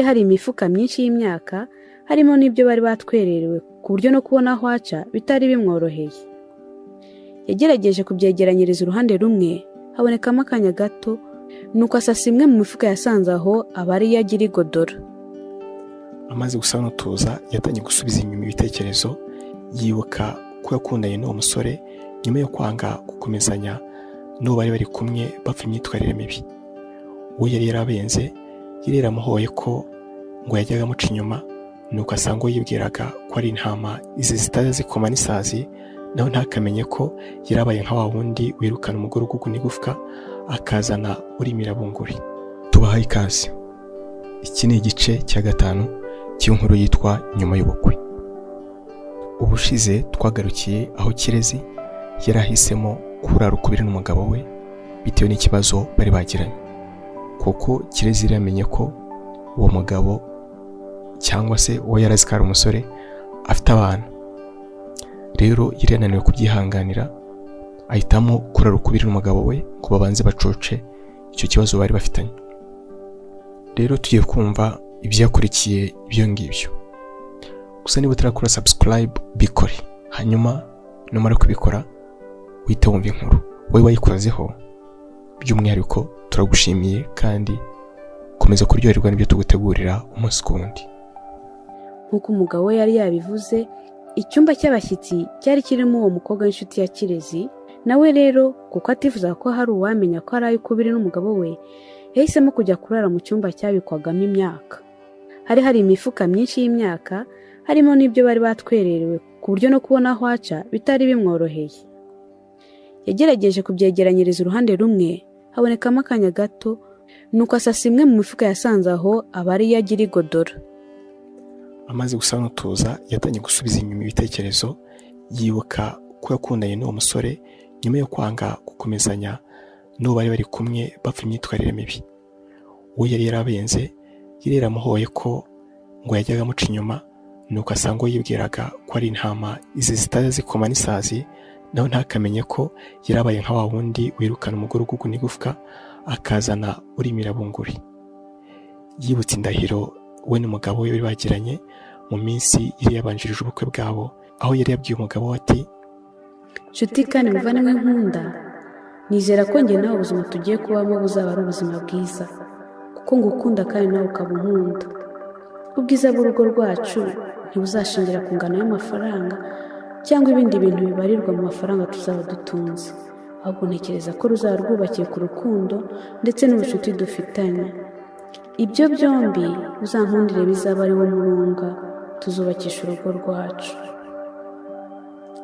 hari imifuka myinshi y'imyaka, harimo n'ibyo bari batwererewe ku buryo no kubona aho aca bitari bimworoheye. Yagerageje kubyegeranyiriza uruhande rumwe, habonekamo akanya gato, nuko asasa imwe mu mifuka yasanze aho aba ari yo agira igodora. Amaze gusa n'utuza, yatangiye gusubiza inyuma ibitekerezo, yibuka ko yakundanye n'uwo musore nyuma yo kwanga gukomezanya n'uwo bari bari kumwe bapfa imyitwarire mibi. Uwo yari yarabenze yari yaramuhoye ko ngo yajyaga amuca inyuma, nuko asanga uwo yibwiraga ko ari intama izi zitajya zikoma n'isazi, nawe ntakamenye ko yarabaye nka wa wundi wirukana umugore uguguna igufwa akazana urimira bunguri. Tubahaye ikaze. Iki ni igice cya 5 cy'inkuru yitwa Nyuma y'ubukwe. Ubushize twagarukiye aho Kirezi yarahisemo kurara ukubiri n'umugabo we bitewe n'ikibazo bari bagiranye, kuko Kirezi yamenye ko uwo mugabo cyangwa se uwo yarazi ko ari umusore afite abana. Rero yari yananiwe kubyihanganira, ahitamo kurara ukubiri n'umugabo we ngo babanze bacoce icyo kibazo bari bafitanye. Rero tugiye kumva ibyakurikiye ibyo ngibyo. Gusa niba utarakora subscribe bikore, hanyuma numara kubikora uhite wumva inkuru. Wowe wayikozeho by'umwihariko turagushimiye, kandi komeza kuryoherwa n'ibyo tugutegurira umunsi ku wundi. Nk'uko umugabo we yari yabivuze, icyumba cy'abashyitsi cyari kirimo uwo mukobwa w'inshuti ya Kirezi. Nawe rero kuko atifuza ko hari uwamenya ko ari ay'ukubiri n'umugabo we, yahisemo kujya kurara mu cyumba cyabikwagamo imyaka. Hari imifuka myinshi y'imyaka, harimo n'ibyo bari batwererewe ku buryo no kubona aho aca bitari bimworoheye. Yagerageje kubyegeranyiriza uruhande rumwe, habonekamo akanya gato, nuko asasa imwe mu mifuka yasanze aho aba ari yo agira igodora. Amaze gusa n'utuza, yatangiye gusubiza inyuma ibitekerezo, yibuka ko yakundanye n'uwo musore nyuma yo kwanga gukomezanya n'uwo bari bari kumwe bapfa imyitwarire mibi. Uwo yari yarabenze yari yaramuhoye ko ngo yajyaga amuca inyuma, nuko asanga uwo yibwiraga ko ari intama izi zitajya zikoma n'isazi, nawe ntakamenye ko yarabaye nka wa wundi wirukana umugore uguguna igufwa akazana urimira bunguri. Yibutse indahiro we n'umugabo we bari bagiranye mu minsi yari yabanjirije ubukwe bwabo, aho yari yabwiye umugabo we ati: nshuti kandi muvandimwe nkunda, nizera ko njye nawe ubuzima tugiye kubamo buzaba ari ubuzima bwiza, kuko ngukunda kandi nawe ukaba unkunda. Ubwiza bw'urugo rwacu ntibuzashingira ku ngano y'amafaranga cyangwa ibindi bintu bibarirwa mu mafaranga tuzaba dutunze, ahubwo ntekereza ko ruzaba rwubakiye ku rukundo ndetse n'ubucuti dufitanye. Ibyo byombi uzankundire bizaba ari wo murunga tuzubakisha urugo rwacu.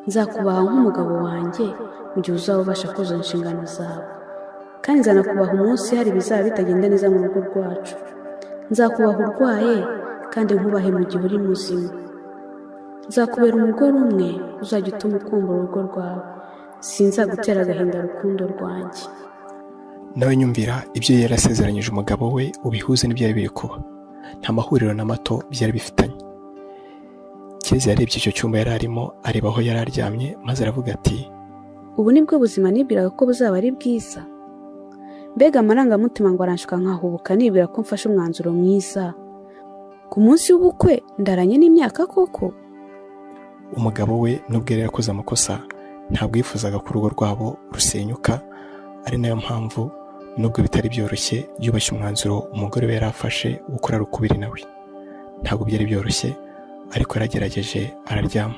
Nzakubaha nk'umugabo wanjye mu gihe uzaba ubasha kuzuza inshingano zawe, kandi nzanakubaha umunsi hari ibizaba bitagenda neza mu rugo rwacu. Nzakubaha urwaye kandi nkubahe mu gihe uri muzima. Nzakubera umugore umwe uzajya utuma ukumva urugo rwawe. Sinzagutera agahinda rukundo rwanjye. Nawe nyumvira ibyo yari yarasezeranyije umugabo we ubihuze n'ibyari biri kuba. Nta mahuriro na mato byari bifitanye. Kirezi yarebye icyo cyumba yari arimo, areba aho yari aryamye, maze aravuga ati: ubu nibwo buzima nibwiraga ko buzaba ari bwiza. Mbega amarangamutima ngo aranshuka nkahubuka nibwira ko mfashe umwanzuro mwiza. Ku munsi w'ubukwe ndaranye n'imyaka koko. Umugabo we nubwo yari yakoze amakosa, ntabwo yifuzaga ko urugo rwabo rusenyuka, ari nayo mpamvu nubwo bitari byoroshye yubashye umwanzuro umugore we yarafashe wo kurara ukubiri nawe. Ntabwo byari byoroshye, ariko yaragerageje araryama.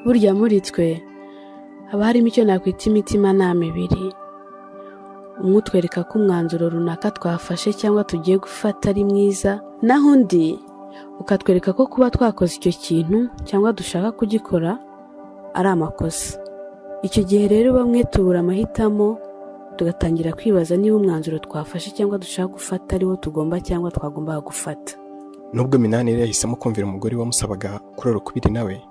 Burya muri twe haba harimo icyo nakwita imitimanama ibiri. Umwe utwereka ko umwanzuro runaka twafashe cyangwa tugiye gufata ari mwiza, naho undi ukatwereka ko kuba twakoze icyo kintu cyangwa dushaka kugikora ari amakosa. Icyo gihe rero bamwe tubura amahitamo, tugatangira kwibaza niba umwanzuro twafashe cyangwa dushaka gufata ari wo tugomba cyangwa twagombaga gufata. Nubwo Minani yari yahisemo kumvira umugore wamusabaga kurara ukubiri nawe,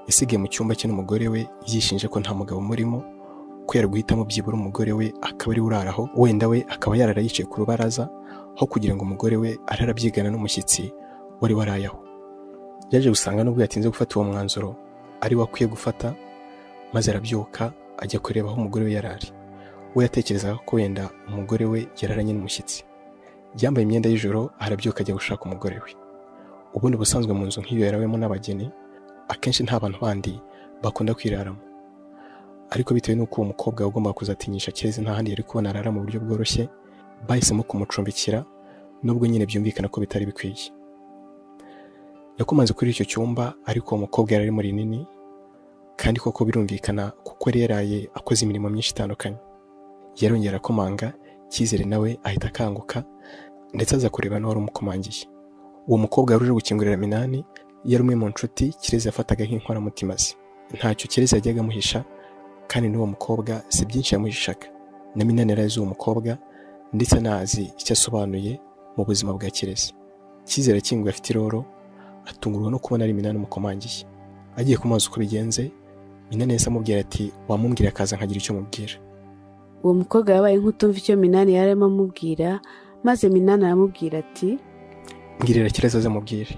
yasigaye mu cyumba cye n'umugore we yishinje ko nta mugabo murimo, ko yari guhitamo byibura umugore we akaba ari uraraho, wenda we akaba yarara yicaye ku rubaraza, aho kugira ngo umugore we arara byigana n'umushyitsi wari warayaho. Yaje gusanga nubwo yatinze gufata uwo mwanzuro ari we akwiye gufata, maze arabyuka ajya kureba aho umugore we yarari. We yatekerezaga ko wenda umugore we yararanye n'umushyitsi. yambaye imyenda y'ijoro arabyuka ajya gushaka umugore we. Ubundi busanzwe mu nzu nk'iyo yarawemo n'abageni akenshi nta bantu bandi bakunda kwiraramo, ariko bitewe n'uko uwo mukobwa ugomba kuzatinyisha Kirezi nta handi yari kubona arara mu buryo bworoshye, bahisemo kumucumbikira nubwo nyine byumvikana ko bitari bikwiye. Yakomanze kuri icyo cyumba, ariko uwo mukobwa yari ari muri nini kandi koko birumvikana kuko yari yaraye akoze imirimo myinshi itandukanye. Yarongera akomanga, Cyizere nawe ahita akanguka ndetse aza kureba n'uwari umukomangiye. Uwo mukobwa wari uje gukingurira Minani yari umwe mu nshuti Kirezi yafataga nk'inkoramutima ze. Ntacyo Kirezi yajyaga amuhisha, kandi n'uwo mukobwa si byinshi yamuhishaga. Na Minani yari azi uwo mukobwa ndetse anazi icyo asobanuye mu buzima bwa Kirezi. Cyizere akinguye afite iroro, atungurwa no kubona ari Minani umukomangiye. Agiye kumubaza uko bigenze, Minani yahise amubwira ati wamumbwira akaza nkagira icyo mubwira. Uwo mukobwa yabaye nk'utumva icyo Minani yarimo amubwira, maze Minani aramubwira ati mbwirira Kirezi aze amubwire.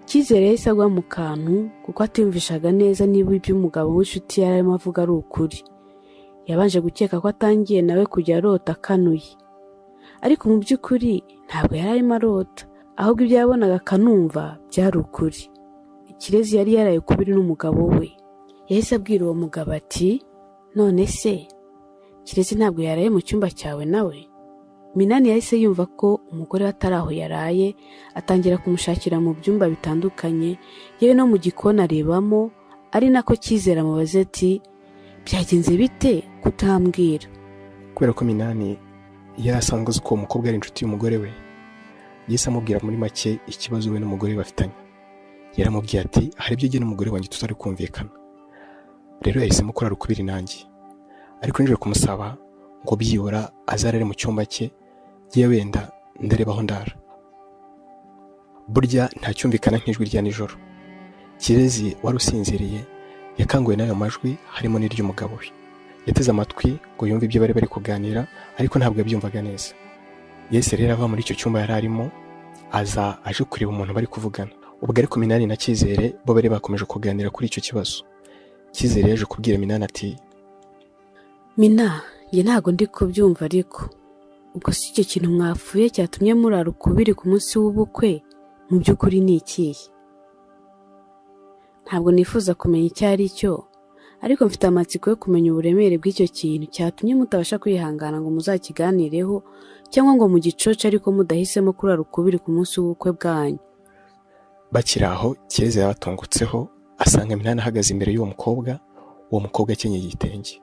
Cyizere yahise agwa mu kantu kuko atumvishaga neza niba ibyo umugabo w'inshuti yarimo avuga ari ukuri. Yabanje gukeka ko atangiye nawe kujya arota akanuye, ariko mu by'ukuri ntabwo yari arimo arota, ahubwo ibyo yabonaga akanumva byari ukuri. Kirezi yari yaraye kubiri n'umugabo we. Yahise abwira uwo mugabo ati none se Kirezi ntabwo yaraye mu cyumba cyawe nawe? Minani yahise yumva ko umugore we atari aho yaraye, atangira kumushakira mu byumba bitandukanye, yewe no mu gikoni arebamo, ari nako Cyizere amubaza ati byagenze bite kutambwira? Kubera ko Minani yari asanzwe azi ko uwo mukobwa ari inshuti y'umugore we, yahise amubwira muri make ikibazo we n'umugore we bafitanye. Yaramubwiye ati hari ibyo jye n'umugore wanjye tutari kumvikana, rero yahisemo kurara ukubiri nanjye, ariko nje kumusaba ngo byibura azarare mu cyumba cye, yewe wenda ndareba aho ndara. Burya nta cyumvikana nk'ijwi rya nijoro. Kirezi wari usinziriye yakanguwe n'ayo majwi, harimo n'iry'umugabo we. Yateze amatwi ngo yumve ibyo bari kuganira, ariko ntabwo yabyumvaga neza. Yahise rero ava muri icyo cyumba yari arimo, aza aje kureba umuntu bari kuvugana. Ubwo ariko Minani na Cyizere bo bari bakomeje kuganira kuri icyo kibazo. Cyizere yaje kubwira Minani ati Mina, njye ntabwo ndi kubyumva, ariko ubwo si icyo kintu mwapfuye cyatumye murara ukubiri ku munsi w'ubukwe mu by'ukuri ni ikihe? Ntabwo nifuza kumenya icyo ari cyo, ariko mfite amatsiko yo kumenya uburemere bw'icyo kintu cyatumye mutabasha kwihangana ngo muzakiganireho, cyangwa ngo mugicoce ariko mudahisemo kurara ukubiri ku munsi w'ubukwe bwanyu. Bakiri aho, Kirezi yabatungutseho asanga Minani ahagaze imbere y'uwo mukobwa, uwo mukobwa akenyeye igitenge.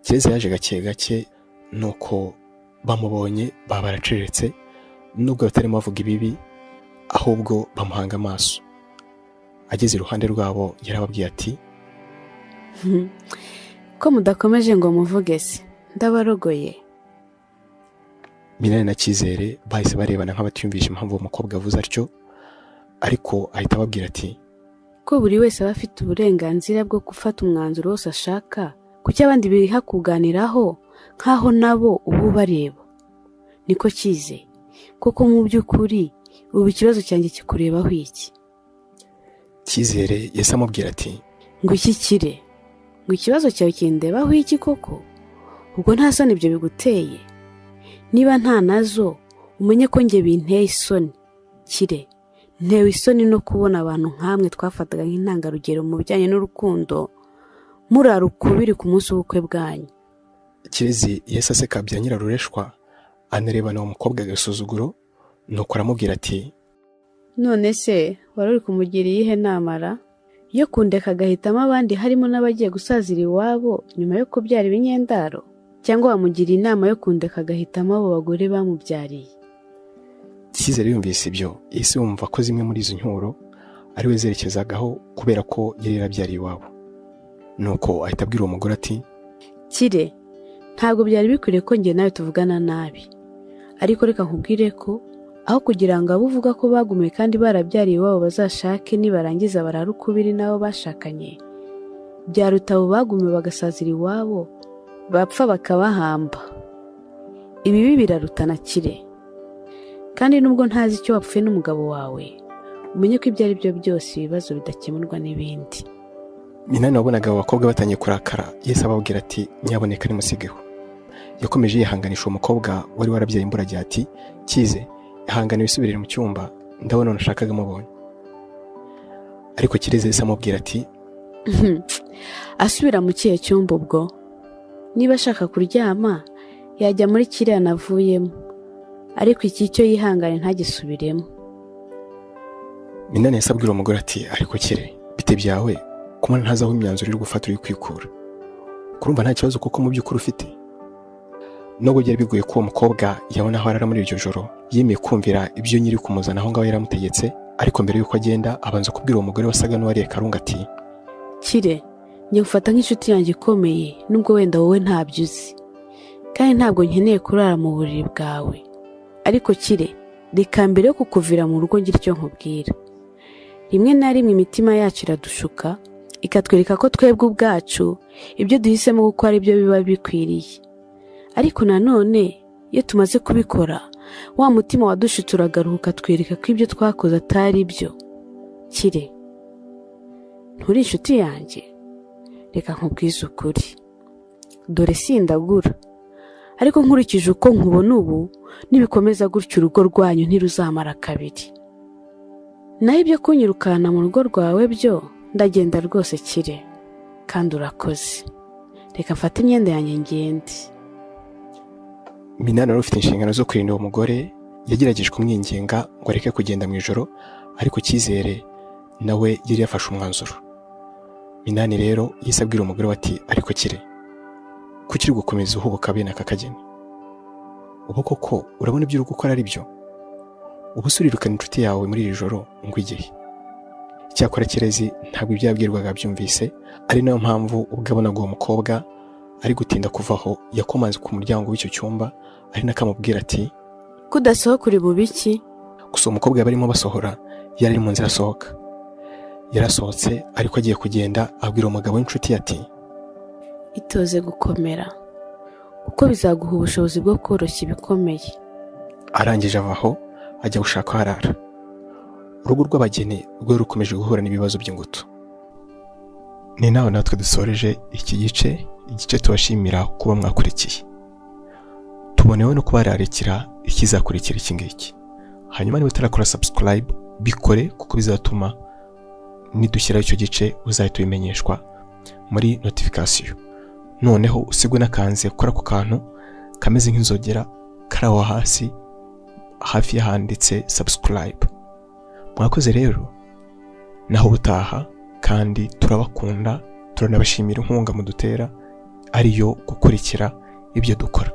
Kirezi yaje gake gake, nuko bamubonye baba baracecetse, nubwo batarimo bavuga ibibi, ahubwo bamuhanga amaso. Ageze iruhande rwabo yarababwiye ati ko mudakomeje ngo muvuge se, ndabarogoye. Minani na Cyizere bahise barebana nk'abatiyumvisha impamvu uwo mukobwa avuze atyo, ariko ahita ababwira ati ko buri wese aba afite uburenganzira bwo gufata umwanzuro wose ashaka, kuki abandi biha kuganiraho nk'aho nabo ubu bareba? Niko Cyize, kuko mu by'ukuri ubu ikibazo cyanjye kikurebaho iki? Cyizere yahise amubwira ati ngo ishyikire, ngo ikibazo cyawe kindebaho iki koko? Ubwo nta soni ibyo biguteye? Niba nta nazo, umenye ko njye binteye isoni. Kire, ntewe isoni no kubona abantu nk'amwe twafataga nk'intangarugero mu bijyanye n'urukundo murara ukubiri ku munsi w'ubukwe bwanyu. Kirezi yahise aseka bya nyirarureshwa, anarebana uwo mukobwa agasuzuguro, nuko aramubwira ati none se wari uri kumugira iyihe namara yo kundeka agahitamo abandi, harimo n'abagiye gusazira iwabo nyuma yo kubyara ibinyendaro? Cyangwa wamugira inama yo kundeka agahitamo abo bagore bamubyariye? Cyizere yumvise ibyo yahise yumva ko zimwe muri izo nyuro ari we zerekezagaho, kubera ko yari yarabyariye iwabo. Nuko ahita abwira uwo mugore ati Kire, ntabwo byari bikwiriye ko njye nawe tuvugana nabi, ariko reka nkubwire ko aho kugira ngo abo uvuga ko bagumiye kandi barabyariye iwabo bazashake nibarangiza barara ukubiri n'abo bashakanye, byaruta abo bagumiye bagasazira iwabo bapfa bakabahamba. Ibibi birarutana Kire, kandi nubwo ntazi icyo wapfuye n'umugabo wawe, umenye ko ibyo ari byo byose ibibazo bidakemurwa n'ibindi. Minani wabonaga abo bakobwa batangiye kurakara, yahise ababwira ati nyaboneka nimusigeho. yakomeje yihanganisha uwo mukobwa wari warabyaye imburagihe ati Cyize ihangane wisubirire mu cyumba ndabona nashakaga mubonye. Ariko Kirezi yahise amubwira ati asubira mu kihe cyumba ubwo? Niba ashaka kuryama yajya muri kiriya navuyemo, ariko iki cyo yihangane ntagisubiremo. Minani yahise abwira uwo mugore ati ariko Kire bite byawe kumana ntazi aho imyanzuro iri gufata uri kwikura, kurumva nta kibazo kuko mu by'ukuri ufite. Nubwo byari bigoye ko uwo mukobwa yabona aho arara muri iryo joro, yemeye kumvira ibyo nyiri kumuzana aho ngaho yaramutegetse, ariko mbere y'uko agenda abanza kubwira uwo mugore wasaga n'uwariye Karunga ati Kire, njye mfata nk'inshuti yanjye ikomeye nubwo wenda wowe ntabyo uzi, kandi ntabwo nkeneye kurara mu buriri bwawe. Ariko Kire, reka mbere yo kukuvira mu rugo ngira icyo nkubwira. Rimwe na rimwe imitima yacu iradushuka ikatwereka ko twebwe ubwacu ibyo duhisemo gukora ari byo biba bikwiriye, ariko nanone iyo tumaze kubikora wa mutima wadushutse uragaruka ukatwereka ko ibyo twakoze atari byo. Kire, nturi inshuti yanjye? Reka nkubwize ukuri, dore sindagura, ariko nkurikije uko nkubona ubu nibikomeza gutyo urugo rwanyu ntiruzamara kabiri. Naho ibyo kunyirukana mu rugo rwawe byo ndagenda rwose Kire, kandi urakoze. Reka mfate imyenda yanjye ngende. Minani wari ufite inshingano zo kurinda uwo mugore yagerageje kumwinginga ngo areke kugenda mu ijoro, ariko Cyizere nawe yari yafashe umwanzuro. Minani rero yahise abwira umugore we ati ariko Kire, kuki uri gukomeza uhubuka bene aka kageni? Ubu koko urabona ibyo uri gukora ari byo? Ubu se urirukana inshuti yawe muri iri joro ngo igihe? Icyakora Kirezi ntabwo ibyo yabwirwaga byumvise, ari nayo mpamvu ubwo abonaga uwo mukobwa ari gutinda kuvaho yakomanze ku muryango w'icyo cyumba, ari nakamubwira ati kudasohoka uri bubiki? Gusa umukobwa barimo basohora yari mu nzira asohoka. Yarasohotse ariko agiye kugenda abwira umugabo w'inshuti ati itoze gukomera kuko bizaguha ubushobozi bwo koroshya ibikomeye. Arangije avaho ajya gushaka aho arara. Urugo rw'abageni rwo rukomeje guhura n'ibibazo by'ingutu. Ni nawe natwe dusoreje iki igice tubashimira kuba mwakurikiye. Tubonewe no kubararikira ikizakurikira iki ngiki. Hanyuma niba utarakora subscribe bikore, kuko bizatuma nidushyiraho icyo gice uzahita ubimenyeshwa muri notification. Noneho usigwe n'akanze kora ku kantu kameze nk'inzogera kari aho hasi hafi y'ahanditse subscribe. Mwakoze rero, naho ubutaha, kandi turabakunda, turanabashimira inkunga mudutera ariyo gukurikira ibyo dukora.